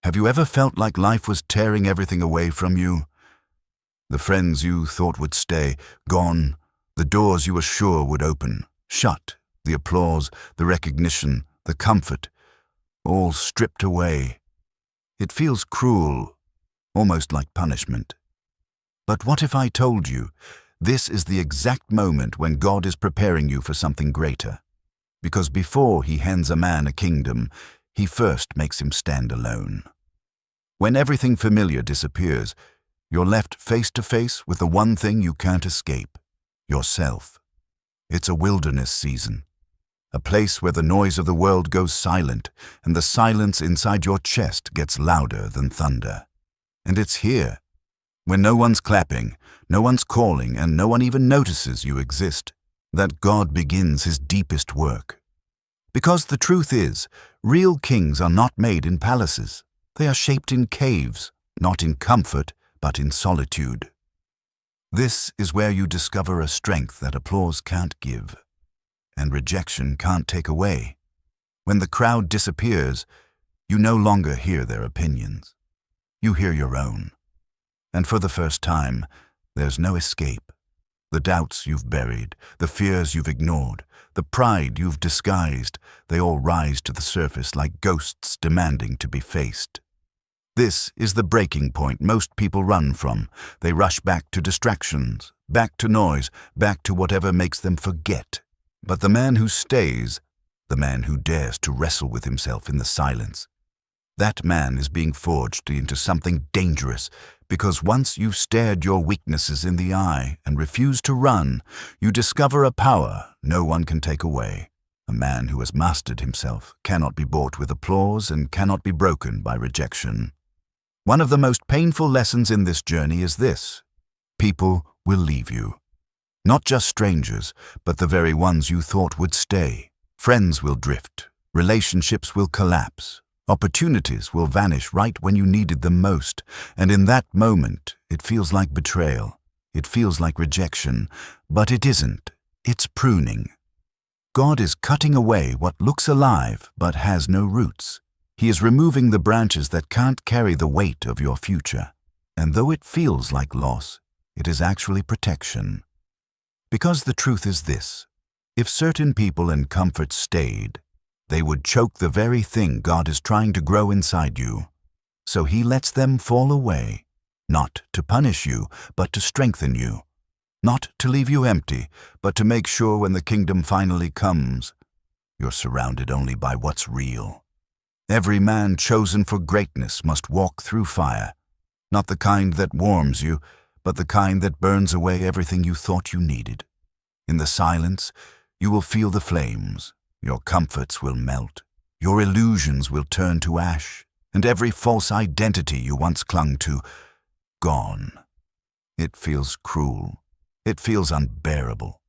Have you ever felt like life was tearing everything away from you? The friends you thought would stay, gone. The doors you were sure would open, shut. The applause, the recognition, the comfort, all stripped away. It feels cruel, almost like punishment. But what if I told you, this is the exact moment when God is preparing you for something greater? Because before he hands a man a kingdom, he first makes him stand alone. When everything familiar disappears, you're left face to face with the one thing you can't escape, yourself. It's a wilderness season, a place where the noise of the world goes silent and the silence inside your chest gets louder than thunder. And it's here, when no one's clapping, no one's calling, and no one even notices you exist, that God begins his deepest work. Because the truth is, real kings are not made in palaces. They are shaped in caves, not in comfort, but in solitude. This is where you discover a strength that applause can't give, and rejection can't take away. When the crowd disappears, you no longer hear their opinions. You hear your own. And for the first time, there's no escape. The doubts you've buried, the fears you've ignored, the pride you've disguised, they all rise to the surface like ghosts demanding to be faced. This is the breaking point most people run from. They rush back to distractions, back to noise, back to whatever makes them forget. But the man who stays, the man who dares to wrestle with himself in the silence, that man is being forged into something dangerous, because once you've stared your weaknesses in the eye and refused to run, you discover a power no one can take away. A man who has mastered himself cannot be bought with applause and cannot be broken by rejection. One of the most painful lessons in this journey is this: people will leave you. Not just strangers, but the very ones you thought would stay. Friends will drift, relationships will collapse, opportunities will vanish right when you needed them most, and in that moment, it feels like betrayal. It feels like rejection, but it isn't. It's pruning. God is cutting away what looks alive but has no roots. He is removing the branches that can't carry the weight of your future. And though it feels like loss, it is actually protection. Because the truth is this: if certain people and comforts stayed, they would choke the very thing God is trying to grow inside you. So he lets them fall away, not to punish you, but to strengthen you. Not to leave you empty, but to make sure when the kingdom finally comes, you're surrounded only by what's real. Every man chosen for greatness must walk through fire, not the kind that warms you, but the kind that burns away everything you thought you needed. In the silence, you will feel the flames. Your comforts will melt, your illusions will turn to ash, and every false identity you once clung to, gone. It feels cruel. It feels unbearable.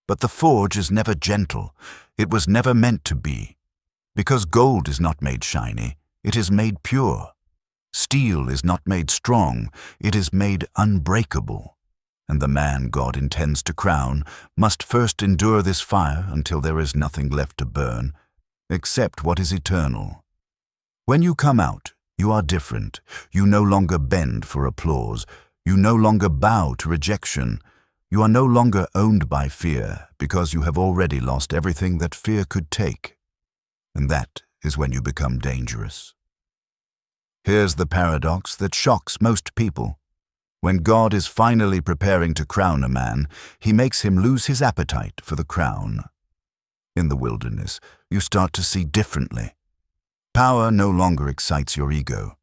But the forge is never gentle. It was never meant to be. Because gold is not made shiny, it is made pure. Steel is not made strong, it is made unbreakable. And the man God intends to crown must first endure this fire until there is nothing left to burn, except what is eternal. When you come out, you are different. You no longer bend for applause. You no longer bow to rejection. You are no longer owned by fear, because you have already lost everything that fear could take. And that is when you become dangerous. Here's the paradox that shocks most people. When God is finally preparing to crown a man, he makes him lose his appetite for the crown. In the wilderness, you start to see differently. Power no longer excites your ego.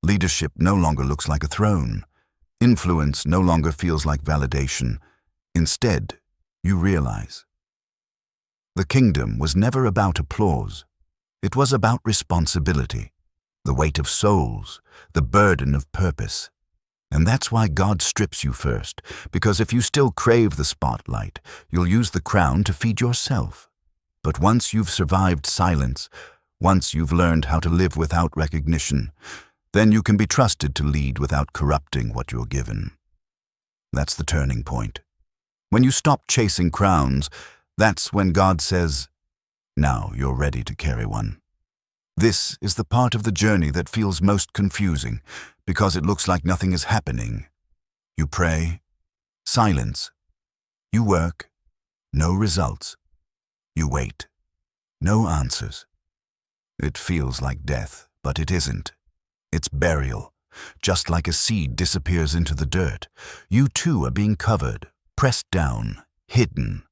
Leadership no longer looks like a throne. Influence no longer feels like validation. Instead, you realize the kingdom was never about applause. It was about responsibility, the weight of souls, the burden of purpose. And that's why God strips you first, because if you still crave the spotlight, you'll use the crown to feed yourself. But once you've survived silence, once you've learned how to live without recognition, then you can be trusted to lead without corrupting what you're given. That's the turning point. When you stop chasing crowns, that's when God says, "Now you're ready to carry one." This is the part of the journey that feels most confusing, because it looks like nothing is happening. You pray, silence. You work, no results. You wait, no answers. It feels like death, but it isn't. It's burial. Just like a seed disappears into the dirt, you too are being covered, pressed down, hidden.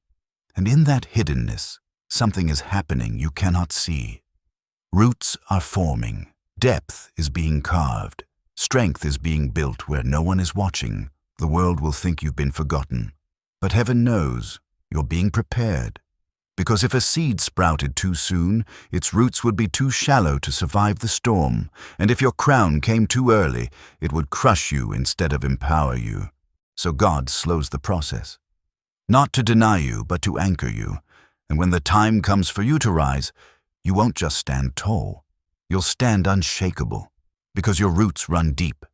And in that hiddenness, something is happening you cannot see. Roots are forming, depth is being carved, strength is being built where no one is watching. The world will think you've been forgotten. But heaven knows you're being prepared. Because if a seed sprouted too soon, its roots would be too shallow to survive the storm, and if your crown came too early, it would crush you instead of empower you. So God slows the process. Not to deny you, but to anchor you. And when the time comes for you to rise, you won't just stand tall. You'll stand unshakable, because your roots run deep.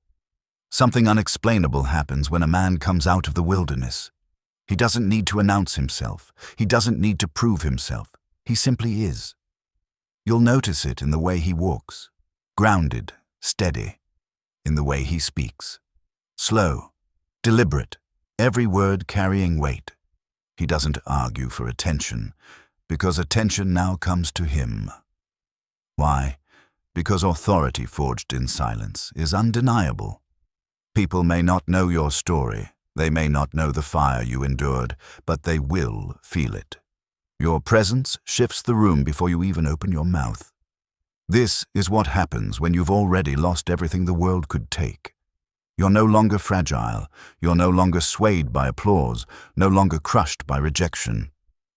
Something unexplainable happens when a man comes out of the wilderness. He doesn't need to announce himself. He doesn't need to prove himself. He simply is. You'll notice it in the way he walks, grounded, steady, in the way he speaks, slow, deliberate, every word carrying weight. He doesn't argue for attention, because attention now comes to him. Why? Because authority forged in silence is undeniable. People may not know your story. They may not know the fire you endured, but they will feel it. Your presence shifts the room before you even open your mouth. This is what happens when you've already lost everything the world could take. You're no longer fragile. You're no longer swayed by applause, no longer crushed by rejection.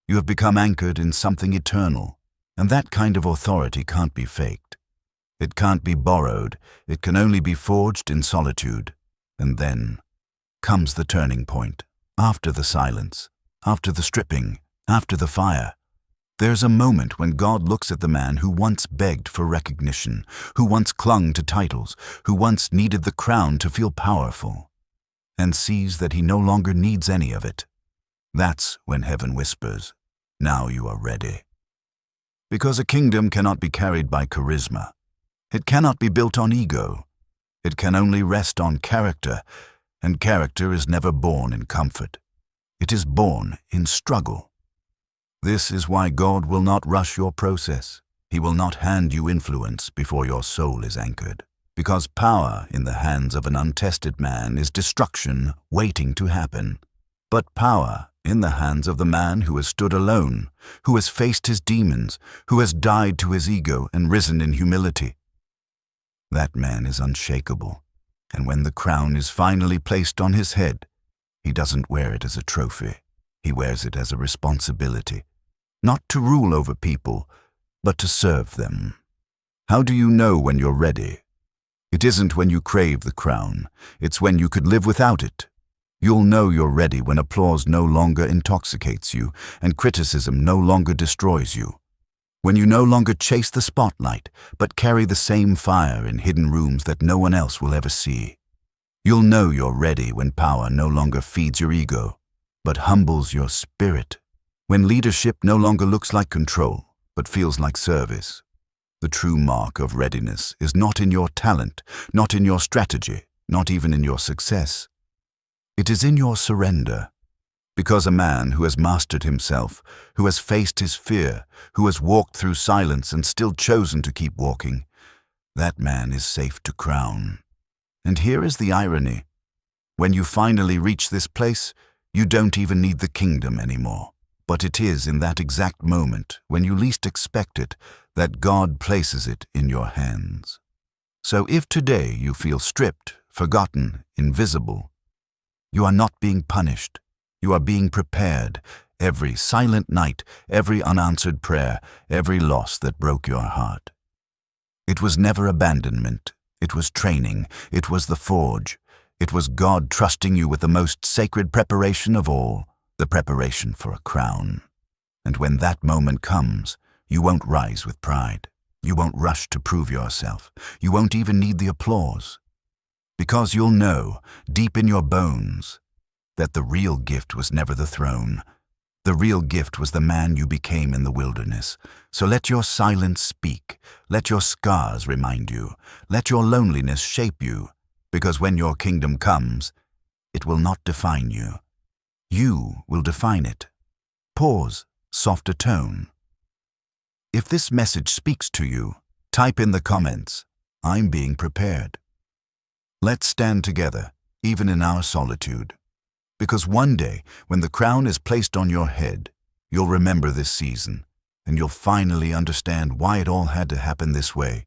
You have become anchored in something eternal, and that kind of authority can't be faked. It can't be borrowed. It can only be forged in solitude. And then comes the turning point. After the silence, after the stripping, after the fire, there's a moment when God looks at the man who once begged for recognition, who once clung to titles, who once needed the crown to feel powerful, and sees that he no longer needs any of it. That's when heaven whispers, "Now you are ready." Because a kingdom cannot be carried by charisma. It cannot be built on ego. It can only rest on character, and character is never born in comfort. It is born in struggle. This is why God will not rush your process. He will not hand you influence before your soul is anchored. Because power in the hands of an untested man is destruction waiting to happen. But power in the hands of the man who has stood alone, who has faced his demons, who has died to his ego and risen in humility, that man is unshakable. And when the crown is finally placed on his head, he doesn't wear it as a trophy. He wears it as a responsibility, not to rule over people, but to serve them. How do you know when you're ready? It isn't when you crave the crown. It's when you could live without it. You'll know you're ready when applause no longer intoxicates you and criticism no longer destroys you. When you no longer chase the spotlight, but carry the same fire in hidden rooms that no one else will ever see. You'll know you're ready when power no longer feeds your ego, but humbles your spirit. When leadership no longer looks like control, but feels like service. The true mark of readiness is not in your talent, not in your strategy, not even in your success. It is in your surrender. Because a man who has mastered himself, who has faced his fear, who has walked through silence and still chosen to keep walking, that man is safe to crown. And here is the irony. When you finally reach this place, you don't even need the kingdom anymore. But it is in that exact moment, when you least expect it, that God places it in your hands. So if today you feel stripped, forgotten, invisible, you are not being punished. You are being prepared. Every silent night, every unanswered prayer, every loss that broke your heart. It was never abandonment. It was training. It was the forge. It was God trusting you with the most sacred preparation of all, the preparation for a crown. And when that moment comes, you won't rise with pride. You won't rush to prove yourself. You won't even need the applause. Because you'll know, deep in your bones, that the real gift was never the throne, The real gift was the man you became in the wilderness. So let your silence speak. Let your scars remind you. Let your loneliness shape you. Because when your kingdom comes, it will not define you. You will define it. Pause, softer tone. If this message speaks to you, type in the comments, "I'm being prepared." Let's stand together, even in our solitude. Because one day, when the crown is placed on your head, you'll remember this season, and you'll finally understand why it all had to happen this way.